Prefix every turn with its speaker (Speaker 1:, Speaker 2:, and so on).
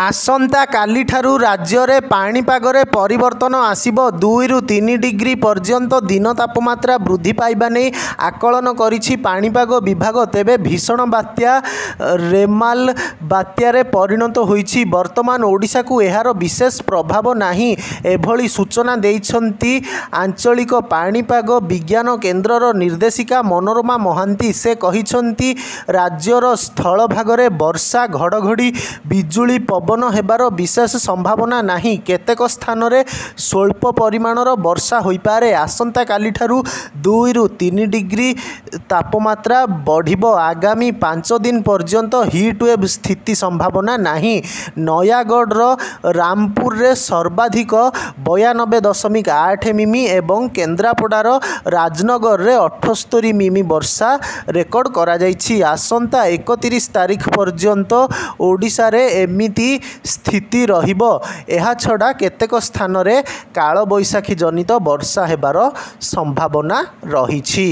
Speaker 1: आसंता काली ठारू राज्य रे पाणीपागरे परिवर्तन आसिबो 2 रु 3 डिग्री पर्यंत दिन तापमात्रा वृद्धि पाइबा नहीं आकलन करिछि पाणीपाग विभाग। तेबे भीषण बात्या रेमाल बात्यारे परिणत होइछि। वर्तमान ओडिशा को एहार विशेष प्रभाव नाही एभली सूचना देइछन्ति आंचलिक पाणीपाग विज्ञान केन्द्रर निर्देशिका मनोरमा महांती। से कहिछन्ति राज्यर स्थल भागरे वर्षा घड़घड़ी बिजुली पवन हेबार विशेष संभावना नाही। केतेक स्थान रे स्वल्प परिमाणर वर्षा होई पारे। आसंता काली ठारू 2 रु 3 डिग्री तापमात्रा बढ़िबो। आगामी 5 दिन पर्यंत हीट वेव स्थिति संभावना नाही। नयागढ़ रामपुर रे सर्वाधिक 92.8 मिमी एवं केन्द्रापड़ार राजनगर रे 78 मिमी वर्षा रेकर्ड करा जाइछि। आसंता 31 तारीख पर्यंत ओडिशा रे एमिति स्थिति रहिबो। एहा छड़ा केतेक स्थान रे काल बैशाखी जनित वर्षा हेबार संभावना रहिछि।